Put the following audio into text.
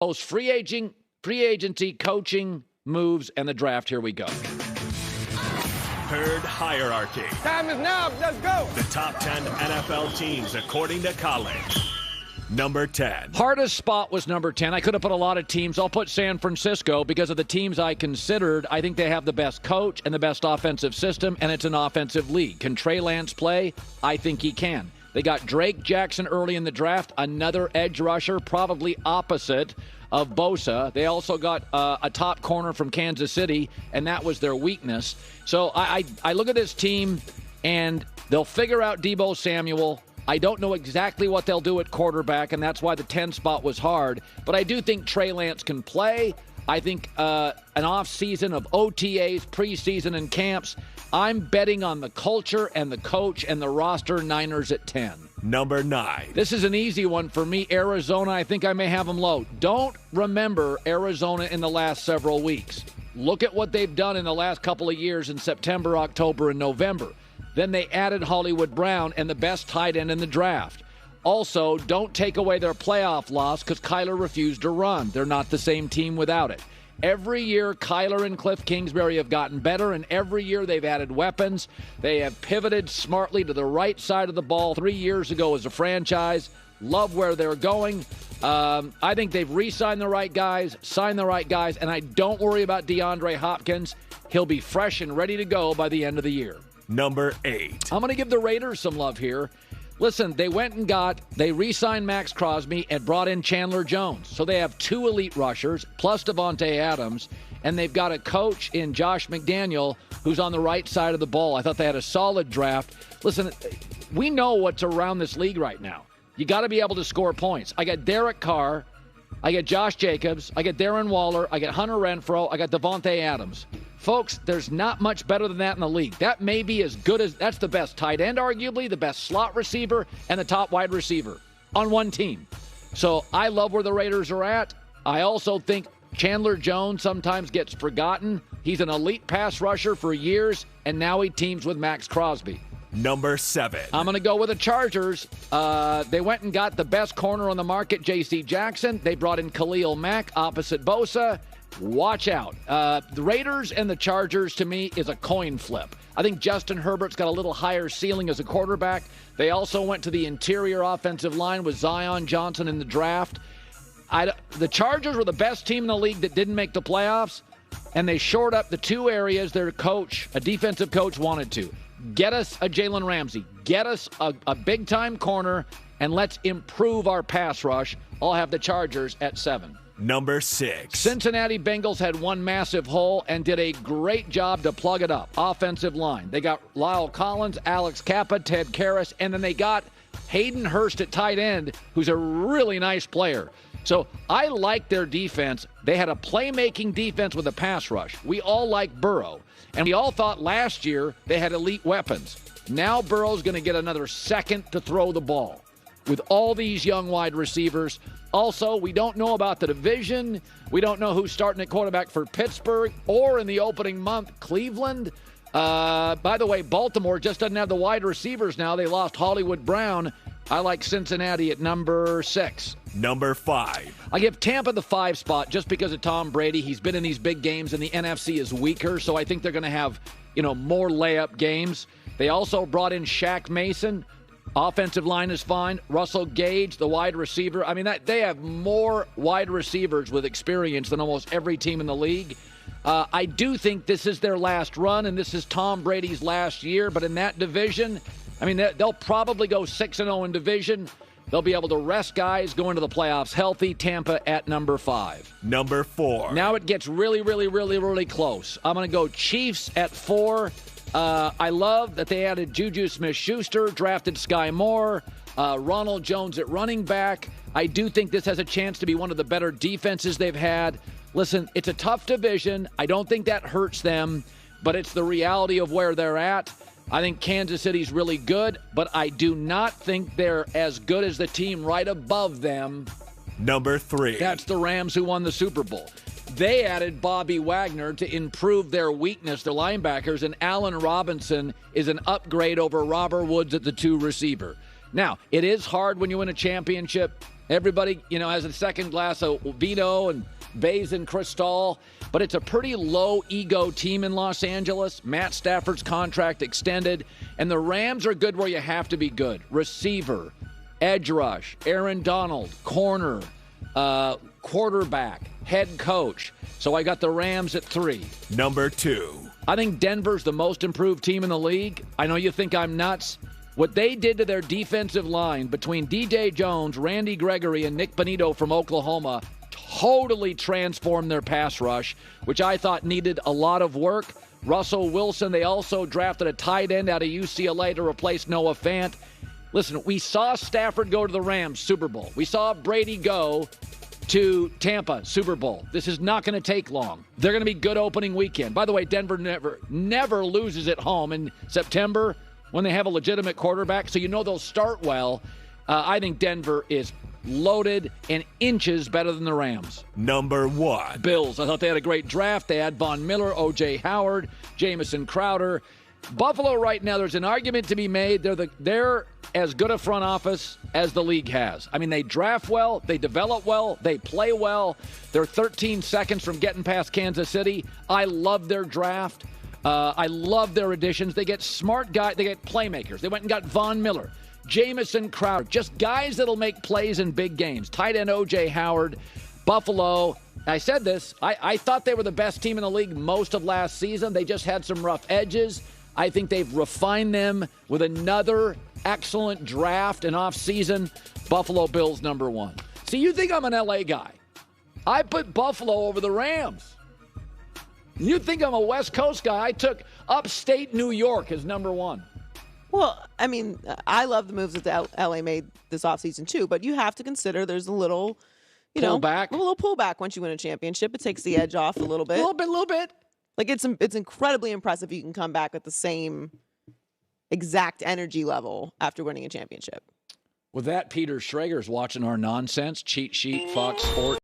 Post free agency, coaching moves, and the draft. Here we go. Herd hierarchy. Time is now. Let's go. The top 10 NFL teams according to college. Number 10. Hardest spot was number 10. I could have put a lot of teams. I'll put San Francisco because of the teams I considered. I think they have the best coach and the best offensive system, and it's an offensive league. Can Trey Lance play? I think he can. They got Drake Jackson early in the draft, another edge rusher, probably opposite of Bosa. They also got a top corner from Kansas City, and that was their weakness. So I look at this team, and they'll figure out Deebo Samuel. I don't know exactly what they'll do at quarterback, and that's why the 10 spot was hard. But I do think Trey Lance can play. I think an off-season of OTAs, preseason, and camps. I'm betting on the culture and the coach and the roster. Niners at 10. Number 9. This is an easy one for me. Arizona, I think I may have them low. Don't remember Arizona in the last several weeks. Look at what they've done in the last couple of years in September, October, and November. Then they added Hollywood Brown and the best tight end in the draft. Also, don't take away their playoff loss because Kyler refused to run. They're not the same team without it. Every year, Kyler and Cliff Kingsbury have gotten better, and every year they've added weapons. They have pivoted smartly to the right side of the ball 3 years ago as a franchise. Love where they're going. I think they've re-signed the right guys, signed the right guys, and I don't worry about DeAndre Hopkins. He'll be fresh and ready to go by the end of the year. Number 8. I'm going to give the Raiders some love here. Listen, they re-signed Max Crosby and brought in Chandler Jones. So they have 2 elite rushers, plus Devontae Adams, and they've got a coach in Josh McDaniel who's on the right side of the ball. I thought they had a solid draft. Listen, we know what's around this league right now. You got to be able to score points. I got Derek Carr. I got Josh Jacobs. I got Darren Waller. I got Hunter Renfrow. I got Devontae Adams. Folks, there's not much better than that in the league. That may be as good as – that's the best tight end, arguably, the best slot receiver, and the top wide receiver on one team. So I love where the Raiders are at. I also think Chandler Jones sometimes gets forgotten. He's an elite pass rusher for years, and now he teams with Max Crosby. Number 7. I'm going to go with the Chargers. They went and got the best corner on the market, J.C. Jackson. They brought in Khalil Mack opposite Bosa. Watch out. The Raiders and the Chargers, to me, is a coin flip. I think Justin Herbert's got a little higher ceiling as a quarterback. They also went to the interior offensive line with Zion Johnson in the draft. The Chargers were the best team in the league that didn't make the playoffs, and they shored up the 2 areas their coach, a defensive coach, wanted to. Get us a Jalen Ramsey. Get us a big-time corner, and let's improve our pass rush. I'll have the Chargers at 7. Number 6. Cincinnati Bengals had one massive hole and did a great job to plug it up. Offensive line. They got Lyle Collins, Alex Kappa, Ted Karras, and then they got Hayden Hurst at tight end, who's a really nice player. So I like their defense. They had a playmaking defense with a pass rush. We all like Burrow. And we all thought last year they had elite weapons. Now Burrow's going to get another second to throw the ball with all these young wide receivers. Also, we don't know about the division. We don't know who's starting at quarterback for Pittsburgh or in the opening month, Cleveland. By the way, Baltimore just doesn't have the wide receivers now. They lost Hollywood Brown. I like Cincinnati at number 6. Number 5. I give Tampa the 5 spot just because of Tom Brady. He's been in these big games, and the NFC is weaker, so I think they're going to have, more layup games. They also brought in Shaq Mason. Offensive line is fine. Russell Gage, the wide receiver. I mean, they have more wide receivers with experience than almost every team in the league. I do think this is their last run, and this is Tom Brady's last year. But in that division, I mean, they'll probably go 6-0 in division. They'll be able to rest guys, go into the playoffs healthy. Tampa at number 5. Number 4. Now it gets really, really, really, really close. I'm going to go Chiefs at 4. I love that they added Juju Smith-Schuster, drafted Sky Moore, Ronald Jones at running back. I do think this has a chance to be one of the better defenses they've had. Listen, it's a tough division. I don't think that hurts them, but it's the reality of where they're at. I think Kansas City's really good, but I do not think they're as good as the team right above them. Number 3. That's the Rams, who won the Super Bowl. They added Bobby Wagner to improve their weakness, the linebackers, and Allen Robinson is an upgrade over Robert Woods at the 2 receiver. Now, it is hard when you win a championship. Everybody, has a second glass of vino and Bays and Cristal, but it's a pretty low ego team in Los Angeles. Matt Stafford's contract extended, and the Rams are good where you have to be good. Receiver, edge rush, Aaron Donald, corner, quarterback, head coach. So I got the Rams at 3. Number 2. I think Denver's the most improved team in the league. I know you think I'm nuts. What they did to their defensive line between DJ Jones, Randy Gregory, and Nick Bonito from Oklahoma totally transformed their pass rush, which I thought needed a lot of work. Russell Wilson, they also drafted a tight end out of UCLA to replace Noah Fant. Listen, we saw Stafford go to the Rams, Super Bowl. We saw Brady go to Tampa, Super Bowl. This is not going to take long. They're going to be good opening weekend. By the way, Denver never loses at home in September when they have a legitimate quarterback, so they'll start well. I think Denver is loaded and inches better than the Rams. Number 1. Bills. I thought they had a great draft. They had Von Miller, O.J. Howard, Jamison Crowder. Buffalo right now, there's an argument to be made. They're as good a front office as the league has. I mean, they draft well, they develop well, they play well. They're 13 seconds from getting past Kansas City. I love their draft. I love their additions. They get smart guys. They get playmakers. They went and got Von Miller, Jamison Crowder, just guys that'll make plays in big games. Tight end O.J. Howard, Buffalo. I said this. I thought they were the best team in the league most of last season. They just had some rough edges. I think they've refined them with another excellent draft and offseason. Buffalo Bills number 1. See, you think I'm an L.A. guy. I put Buffalo over the Rams. You think I'm a West Coast guy. I took upstate New York as number 1. Well, I mean, I love the moves that LA made this offseason too, but you have to consider there's a little, a little pullback once you win a championship. It takes the edge off a little bit. A little bit. Like it's incredibly impressive you can come back with the same exact energy level after winning a championship. With that, Peter Schrager's watching our nonsense cheat sheet, Fox Sports.